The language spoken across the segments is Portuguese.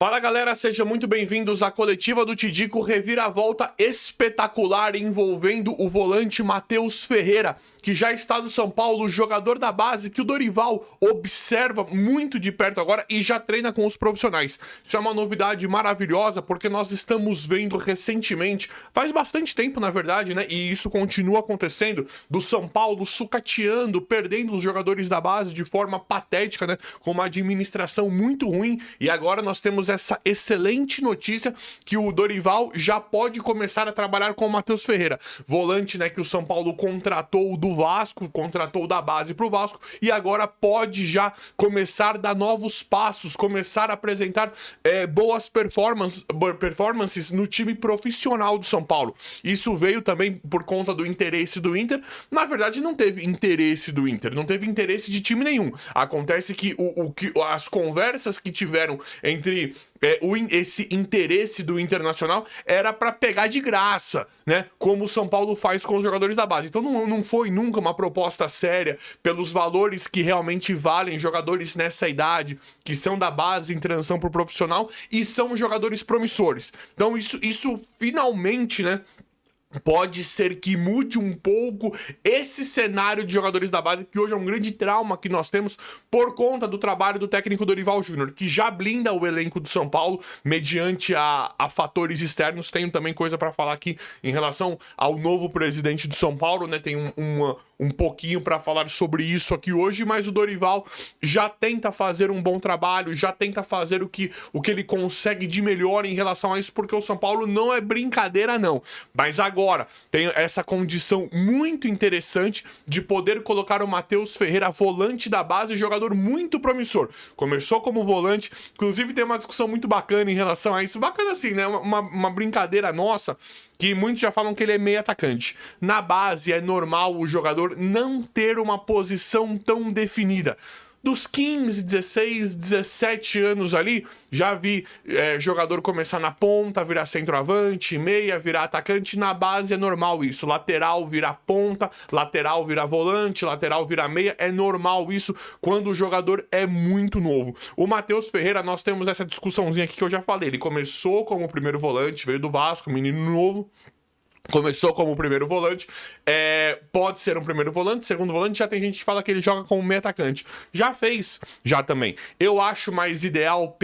Fala galera, sejam muito bem-vindos à coletiva do Tidico, reviravolta espetacular envolvendo o volante Matheus Ferreira, que já está do São Paulo, jogador da base que o Dorival observa muito de perto agora e já treina com os profissionais. Isso é uma novidade maravilhosa porque nós estamos vendo recentemente, faz bastante tempo na verdade, né? E isso continua acontecendo, do São Paulo sucateando, perdendo os jogadores da base de forma patética, né? Com uma administração muito ruim, e agora nós temos essa excelente notícia que o Dorival já pode começar a trabalhar com o Matheus Ferreira, volante, né, que o São Paulo contratou do Vasco, contratou da base pro Vasco, e agora pode já começar a dar novos passos, começar a apresentar boas performances no time profissional do São Paulo. Isso veio também por conta do interesse do Inter. Na verdade, não teve interesse do Inter, não teve interesse de time nenhum. Acontece que as conversas que tiveram entre esse interesse do Internacional era para pegar de graça, né? Como o São Paulo faz com os jogadores da base. Então não foi nunca uma proposta séria pelos valores que realmente valem jogadores nessa idade, que são da base em transição pro profissional e são jogadores promissores. Então isso finalmente, né? Pode ser que mude um pouco esse cenário de jogadores da base, que hoje é um grande trauma que nós temos por conta do trabalho do técnico Dorival Júnior, que já blinda o elenco do São Paulo mediante a fatores externos. Tenho também coisa para falar aqui em relação ao novo presidente do São Paulo, né? Tem um pouquinho para falar sobre isso aqui hoje, mas o Dorival já tenta fazer um bom trabalho, já tenta fazer o que ele consegue de melhor em relação a isso, porque o São Paulo não é brincadeira não. Mas agora tem essa condição muito interessante de poder colocar o Matheus Ferreira, volante da base, jogador muito promissor. Começou como volante, inclusive tem uma discussão muito bacana em relação a isso, bacana assim, né? Uma brincadeira nossa, que muitos já falam que ele é meio atacante. Na base é normal o jogador não ter uma posição tão definida. Dos 15, 16, 17 anos ali, já vi jogador começar na ponta, virar centroavante, meia, virar atacante. Na base é normal isso. Lateral virar ponta, lateral virar volante, lateral virar meia. É normal isso quando o jogador é muito novo. O Matheus Ferreira, nós temos essa discussãozinha aqui que eu já falei. Ele começou como primeiro volante, veio do Vasco, menino novo. Começou como primeiro volante, pode ser um primeiro volante, segundo volante, já tem gente que fala que ele joga como meio atacante. Já fez, já também. Eu acho mais ideal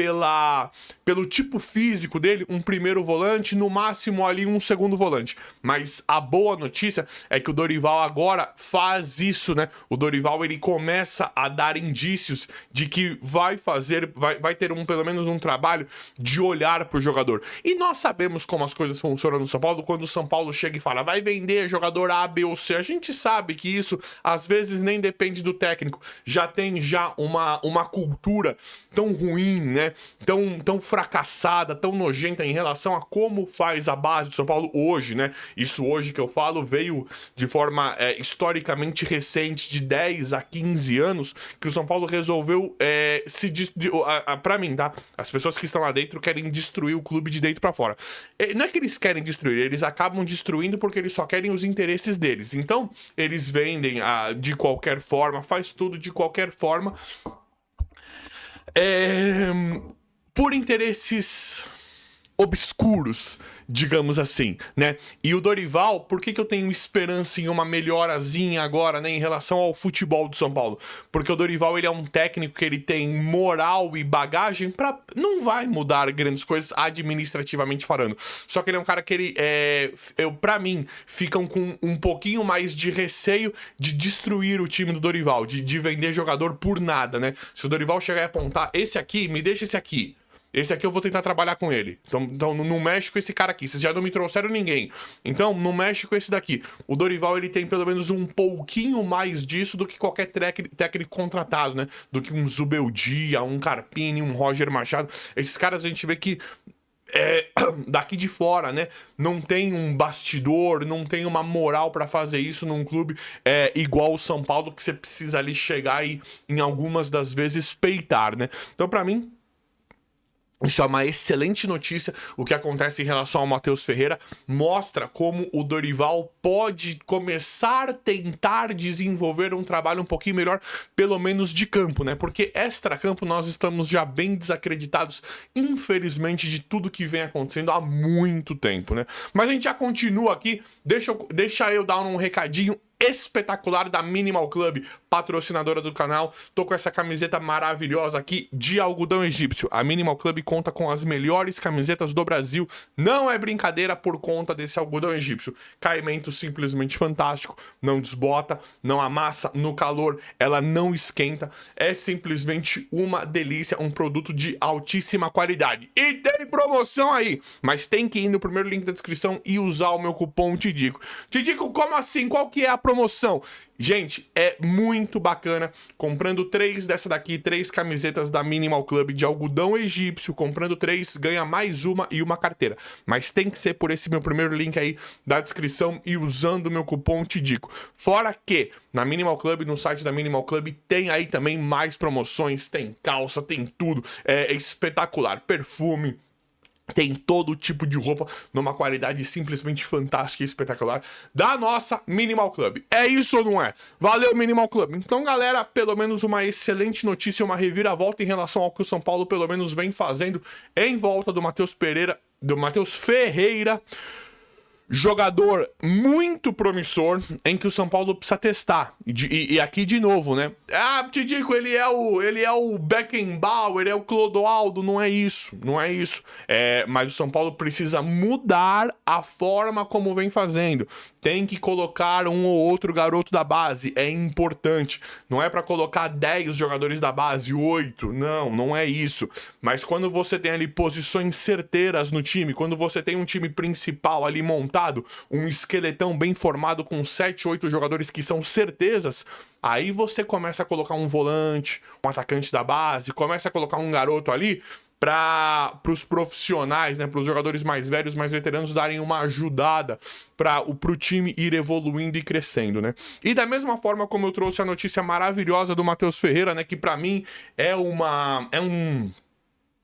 pelo tipo físico dele, um primeiro volante, no máximo ali um segundo volante. Mas a boa notícia é que o Dorival agora faz isso, né? O Dorival, ele começa a dar indícios de que vai ter pelo menos um trabalho de olhar pro jogador. E nós sabemos como as coisas funcionam no São Paulo, quando o São Paulo chega e fala, vai vender jogador A, B ou C. A gente sabe que isso, às vezes, nem depende do técnico. Já tem uma cultura tão ruim, né? Tão fracassada, tão nojenta em relação a como faz a base do São Paulo hoje, né? Isso hoje que eu falo veio de forma historicamente recente, de 10 a 15 anos, que o São Paulo resolveu pra mim, tá? As pessoas que estão lá dentro querem destruir o clube de dentro pra fora. Não é que eles querem destruir, eles acabam destruindo porque eles só querem os interesses deles. Então, eles vendem de qualquer forma, faz tudo de qualquer forma, por interesses obscuros, digamos assim, né? E o Dorival, por que eu tenho esperança em uma melhorazinha agora, né, em relação ao futebol do São Paulo? Porque o Dorival, ele é um técnico que ele tem moral e bagagem pra... não vai mudar grandes coisas administrativamente falando. Só que ele é um cara que ele, pra mim, ficam com um pouquinho mais de receio de destruir o time do Dorival, de vender jogador por nada, né? Se o Dorival chegar e apontar, esse aqui, me deixa esse aqui. Esse aqui eu vou tentar trabalhar com ele. Então não mexe com esse cara aqui. Vocês já não me trouxeram ninguém. Então não mexe com esse daqui. O Dorival, ele tem pelo menos um pouquinho mais disso do que qualquer técnico contratado, né? Do que um Zubeldia, um Carpini, um Roger Machado. Esses caras a gente vê que daqui de fora, né? Não tem um bastidor, não tem uma moral pra fazer isso num clube igual o São Paulo, que você precisa ali chegar e, em algumas das vezes, peitar, né? Então, pra mim, Isso é uma excelente notícia. O que acontece em relação ao Matheus Ferreira mostra como o Dorival pode começar a tentar desenvolver um trabalho um pouquinho melhor, pelo menos de campo, né? Porque extra-campo nós estamos já bem desacreditados, infelizmente, de tudo que vem acontecendo há muito tempo, né? Mas a gente já continua aqui. Deixa eu dar um recadinho espetacular da Minimal Club, patrocinadora do canal. Tô com essa camiseta maravilhosa aqui de algodão egípcio. A Minimal Club conta com as melhores camisetas do Brasil. Não é brincadeira por conta desse algodão egípcio. Caimento simplesmente fantástico. Não desbota, não amassa no calor, ela não esquenta. É simplesmente uma delícia, um produto de altíssima qualidade. E tem promoção aí, mas tem que ir no primeiro link da descrição e usar o meu cupom TIDICO. TIDICO, como assim? Qual que é a promoção? Gente, é muito bacana. Comprando 3 dessa daqui, 3 camisetas da Minimal Club de algodão egípcio, comprando 3, ganha mais uma e uma carteira. Mas tem que ser por esse meu primeiro link aí da descrição e usando o meu cupom TIDICO. Fora que na Minimal Club, no site da Minimal Club, tem aí também mais promoções, tem calça, tem tudo. É espetacular. Perfume, tem todo tipo de roupa numa qualidade simplesmente fantástica e espetacular da nossa Minimal Club. É isso ou não é? Valeu, Minimal Club. Então, galera, pelo menos uma excelente notícia, uma reviravolta em relação ao que o São Paulo pelo menos vem fazendo em volta do Matheus Ferreira. Jogador muito promissor, em que o São Paulo precisa testar. E aqui de novo, né? Ah, Tidico, ele é o Beckenbauer, é o Clodoaldo. Não é isso, não é isso. Mas o São Paulo precisa mudar a forma como vem fazendo. Tem que colocar um ou outro garoto da base, é importante. Não é para colocar 10 jogadores da base, 8, não é isso. Mas quando você tem ali posições certeiras no time, quando você tem um time principal ali montado, um esqueletão bem formado com 7, 8 jogadores que são certezas, aí você começa a colocar um volante, um atacante da base, começa a colocar um garoto ali para os profissionais, né, para os jogadores mais velhos, mais veteranos darem uma ajudada para o time ir evoluindo e crescendo, né? E da mesma forma como eu trouxe a notícia maravilhosa do Matheus Ferreira, né, que para mim é um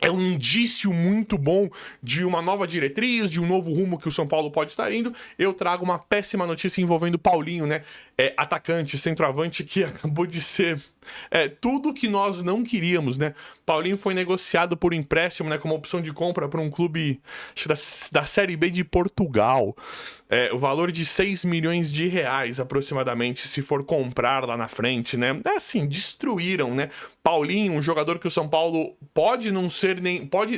indício muito bom de uma nova diretriz, de um novo rumo que o São Paulo pode estar indo. Eu trago uma péssima notícia envolvendo o Paulinho, né? Atacante, centroavante, que acabou de ser tudo que nós não queríamos, né? Paulinho foi negociado por empréstimo, né? Como opção de compra para um clube da Série B de Portugal. O valor de 6 milhões de reais aproximadamente, se for comprar lá na frente, né? Assim, destruíram, né? Paulinho, um jogador que o São Paulo pode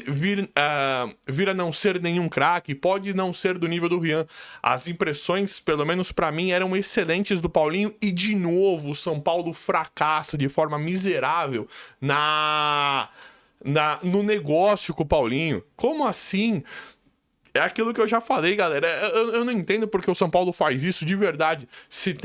vir a não ser nenhum craque, pode não ser do nível do Rian. As impressões, pelo menos para mim, eram excelentes do Paulinho e de novo o São Paulo fracassa de forma miserável no negócio com o Paulinho. Como assim? É aquilo que eu já falei, galera. Eu não entendo porque o São Paulo faz isso de verdade. Se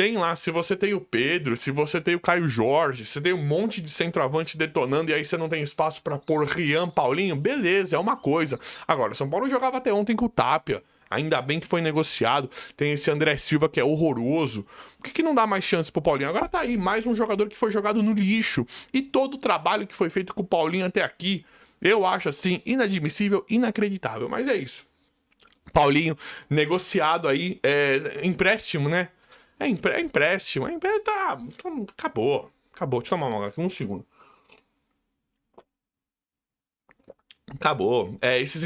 você tem o Pedro, se você tem o Caio Jorge, se tem um monte de centroavante detonando e aí você não tem espaço pra pôr Rian, Paulinho, beleza, é uma coisa. Agora, o São Paulo jogava até ontem com o Tapia. Ainda bem que foi negociado. Tem esse André Silva que é horroroso. Por que não dá mais chance pro Paulinho? Agora tá aí, mais um jogador que foi jogado no lixo. E todo o trabalho que foi feito com o Paulinho até aqui, eu acho assim, inadmissível, inacreditável. Mas é isso. Paulinho, negociado aí, empréstimo, né? Empréstimo. Acabou. Deixa eu tomar uma água aqui, um segundo. Acabou.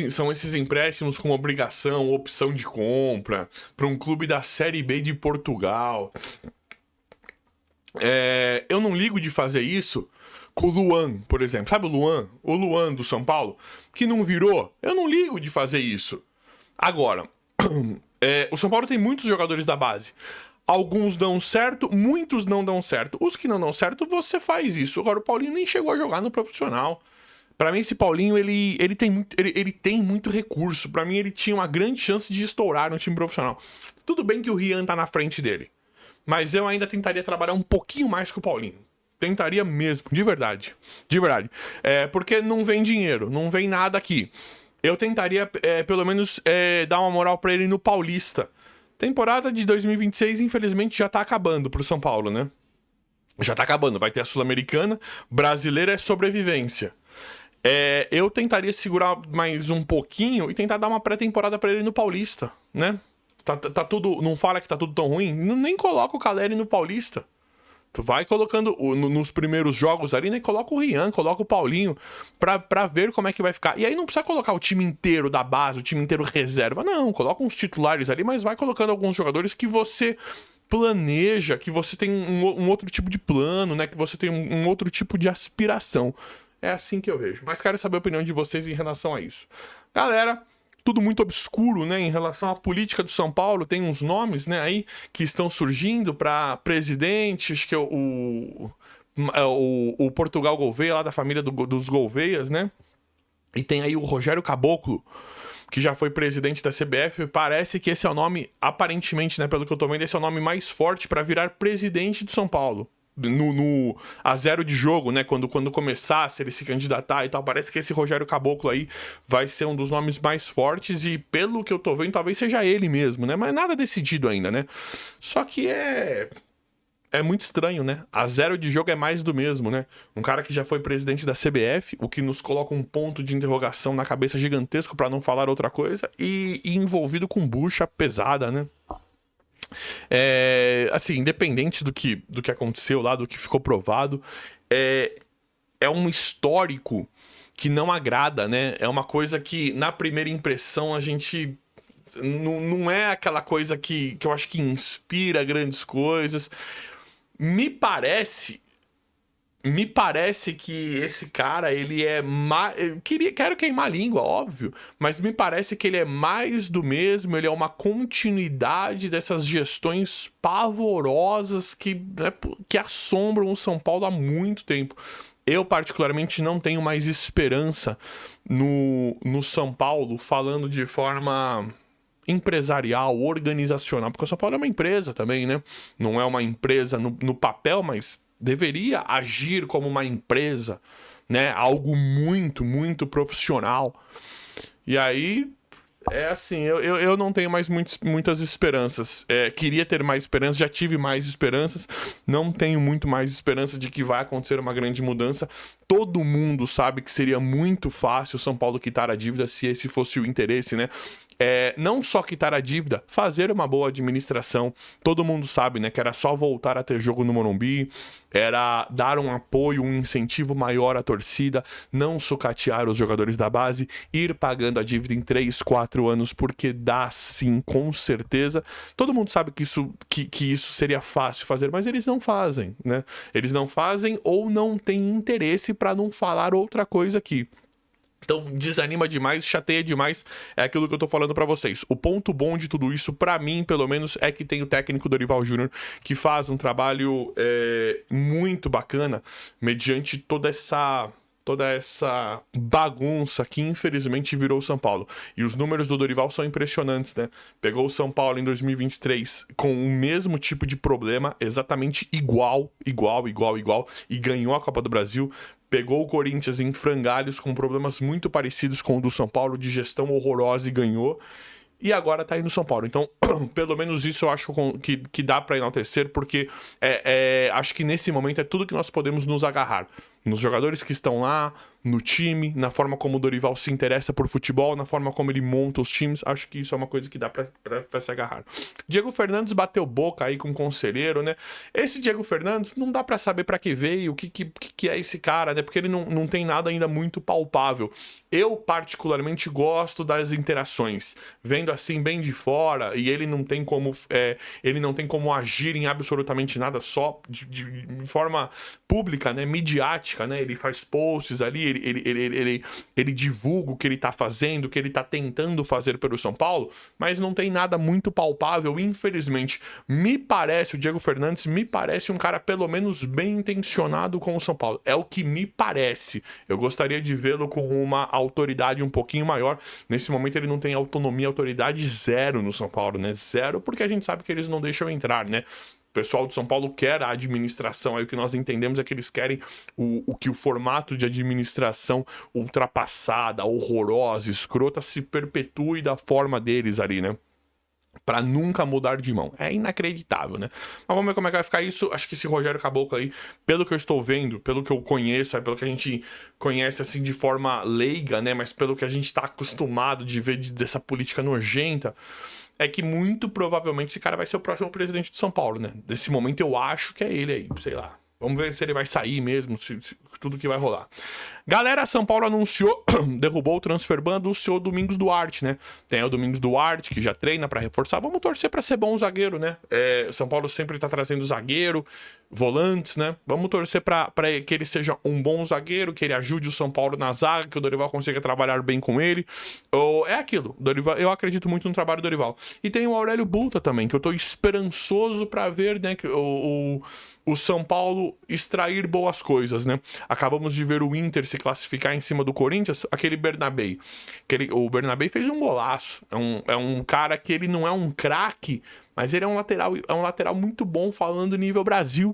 São esses empréstimos com obrigação, opção de compra, para um clube da Série B de Portugal. Eu não ligo de fazer isso com o Luan, por exemplo. Sabe o Luan? O Luan do São Paulo, que não virou. Eu não ligo de fazer isso. Agora, o São Paulo tem muitos jogadores da base. Alguns dão certo, muitos não dão certo. Os que não dão certo, você faz isso. Agora, o Paulinho nem chegou a jogar no profissional. Pra mim, esse Paulinho, ele tem muito recurso. Pra mim, ele tinha uma grande chance de estourar no time profissional. Tudo bem que o Rian tá na frente dele. Mas eu ainda tentaria trabalhar um pouquinho mais com o Paulinho. Tentaria mesmo, de verdade. De verdade. Porque não vem dinheiro, não vem nada aqui. Eu tentaria, pelo menos, dar uma moral pra ele no Paulista. Temporada de 2026, infelizmente, já tá acabando pro São Paulo, né? Já tá acabando. Vai ter a Sul-Americana. Brasileira é sobrevivência. Eu tentaria segurar mais um pouquinho e tentar dar uma pré-temporada pra ele no Paulista, né? Tá tudo. Não fala que tá tudo tão ruim? Nem coloca o Caleri no Paulista. Tu vai colocando nos primeiros jogos ali, né? Coloca o Rian, coloca o Paulinho pra ver como é que vai ficar. E aí não precisa colocar o time inteiro da base, o time inteiro reserva. Não, coloca uns titulares ali, mas vai colocando alguns jogadores que você planeja, que você tem um outro tipo de plano, né? Que você tem um outro tipo de aspiração. É assim que eu vejo. Mas quero saber a opinião de vocês em relação a isso. Galera, tudo muito obscuro, né, em relação à política do São Paulo. Tem uns nomes, né, aí que estão surgindo para presidente, acho que é o Portugal Gouveia, lá da família dos Gouveias, né? E tem aí o Rogério Caboclo, que já foi presidente da CBF. Parece que esse é o nome, aparentemente, né, pelo que eu tô vendo, esse é o nome mais forte para virar presidente do São Paulo. A zero de jogo, né? Quando começar, se ele se candidatar e tal, parece que esse Rogério Caboclo aí vai ser um dos nomes mais fortes e, pelo que eu tô vendo, talvez seja ele mesmo, né? Mas nada decidido ainda, né? Só que é muito estranho, né? A zero de jogo é mais do mesmo, né? Um cara que já foi presidente da CBF, o que nos coloca um ponto de interrogação na cabeça gigantesco, pra não falar outra coisa, e envolvido com bucha pesada, né? Assim, independente do que aconteceu lá, do que ficou provado, é um histórico que não agrada, né? É uma coisa que, na primeira impressão, a gente não é aquela coisa que eu acho que inspira grandes coisas. Me parece que esse cara, ele é mais. Quero queimar a língua, óbvio, mas me parece que ele é mais do mesmo, ele é uma continuidade dessas gestões pavorosas né, que assombram o São Paulo há muito tempo. Eu, particularmente, não tenho mais esperança no São Paulo, falando de forma empresarial, organizacional, porque o São Paulo é uma empresa também, né? Não é uma empresa no papel, mas deveria agir como uma empresa, né? Algo muito, muito profissional. E aí, assim, eu não tenho mais muitas esperanças. Queria ter mais esperanças, já tive mais esperanças, não tenho muito mais esperança de que vai acontecer uma grande mudança. Todo mundo sabe que seria muito fácil o São Paulo quitar a dívida se esse fosse o interesse, né? Não só quitar a dívida, fazer uma boa administração. Todo mundo sabe, né, que era só voltar a ter jogo no Morumbi, era dar um apoio, um incentivo maior à torcida, não sucatear os jogadores da base, ir pagando a dívida em 3, 4 anos, porque dá sim, com certeza. Todo mundo sabe que isso seria fácil fazer, mas eles não fazem, né? Eles não fazem ou não têm interesse para não falar outra coisa aqui. Então desanima demais, chateia demais, é aquilo que eu tô falando pra vocês. O ponto bom de tudo isso, pra mim, pelo menos, é que tem o técnico Dorival Júnior, que faz um trabalho muito bacana, mediante toda essa bagunça que infelizmente virou o São Paulo. E os números do Dorival são impressionantes, né? Pegou o São Paulo em 2023 com o mesmo tipo de problema, exatamente igual, e ganhou a Copa do Brasil. Pegou o Corinthians em frangalhos com problemas muito parecidos com o do São Paulo, de gestão horrorosa, e ganhou. E agora tá aí no São Paulo. Então, pelo menos isso eu acho que dá pra enaltecer, porque acho que nesse momento é tudo que nós podemos nos agarrar. Nos jogadores que estão lá, no time, na forma como o Dorival se interessa por futebol, na forma como ele monta os times. Acho que isso é uma coisa que dá pra se agarrar. Diego Fernandes bateu boca aí com o conselheiro, né? Esse Diego Fernandes não dá pra saber pra que veio, o que é esse cara, né? Porque ele não tem nada ainda muito palpável. Eu, particularmente, gosto das interações. Vendo assim, bem de fora, e ele não tem como agir em absolutamente nada, só de forma pública, né? Midiática. Né? Ele faz posts ali, ele divulga o que ele tá fazendo, o que ele tá tentando fazer pelo São Paulo, mas não tem nada muito palpável, infelizmente. O Diego Fernandes me parece um cara pelo menos bem intencionado com o São Paulo. É o que me parece. Eu gostaria de vê-lo com uma autoridade um pouquinho maior. Nesse momento ele não tem autonomia, autoridade zero no São Paulo, né? Zero, porque a gente sabe que eles não deixam entrar, né? O pessoal de São Paulo quer a administração, aí o que nós entendemos é que eles querem o formato de administração ultrapassada, horrorosa, escrota, se perpetue da forma deles ali, né? pra nunca mudar de mão. É inacreditável, né? Mas vamos ver como é que vai ficar isso. Acho que esse Rogério Caboclo aí, pelo que eu estou vendo, pelo que eu conheço, pelo que a gente conhece assim de forma leiga, né? Mas pelo que a gente tá acostumado de ver dessa política nojenta, é que muito provavelmente esse cara vai ser o próximo presidente de São Paulo, né? Nesse momento eu acho que é ele aí, sei lá. Vamos ver se ele vai sair mesmo, tudo que vai rolar. Galera, São Paulo anunciou, derrubou o transfer ban do senhor Domingos Duarte, né? Tem o Domingos Duarte, que já treina pra reforçar. Vamos torcer pra ser bom zagueiro, né? São Paulo sempre tá trazendo zagueiro, volantes, né? Vamos torcer pra que ele seja um bom zagueiro, que ele ajude o São Paulo na zaga, que o Dorival consiga trabalhar bem com ele. É aquilo, Dorival, eu acredito muito no trabalho do Dorival. E tem o Aurélio Bulta também, que eu tô esperançoso pra ver, né? Que o São Paulo extrair boas coisas, né? Acabamos de ver o Inter se classificar em cima do Corinthians, aquele Bernabei. O Bernabei fez um golaço. É um cara que ele não é um craque, mas ele é um lateral muito bom falando nível Brasil.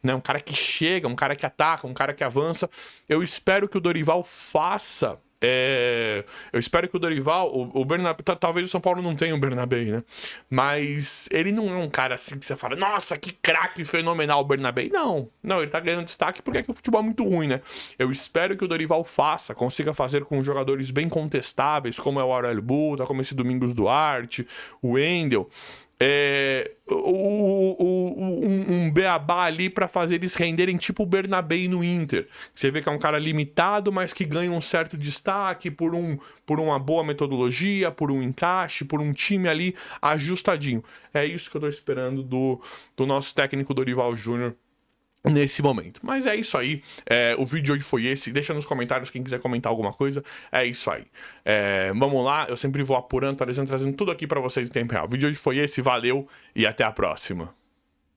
Né? Um cara que chega, um cara que ataca, um cara que avança. Eu espero que o Dorival faça... eu espero que o Dorival, o Bernabé, talvez o São Paulo não tenha o Bernabé, né? Mas ele não é um cara assim que você fala, nossa, que craque fenomenal o Bernabé. Não, ele tá ganhando destaque porque é que o futebol é muito ruim, né? Eu espero que o Dorival consiga fazer com jogadores bem contestáveis, como é o Aurélio Bulta, como esse Domingos Duarte, o Wendel. Um beabá ali pra fazer eles renderem tipo o Bernabé no Inter. Você vê que é um cara limitado, mas que ganha um certo destaque por uma boa metodologia, por um encaixe, por um time ali ajustadinho. É isso que eu tô esperando do nosso técnico Dorival Júnior nesse momento. Mas é isso aí. O vídeo de hoje foi esse. Deixa nos comentários quem quiser comentar alguma coisa. É isso aí. Vamos lá. Eu sempre vou apurando, trazendo tudo aqui pra vocês em tempo real. O vídeo de hoje foi esse. Valeu e até a próxima.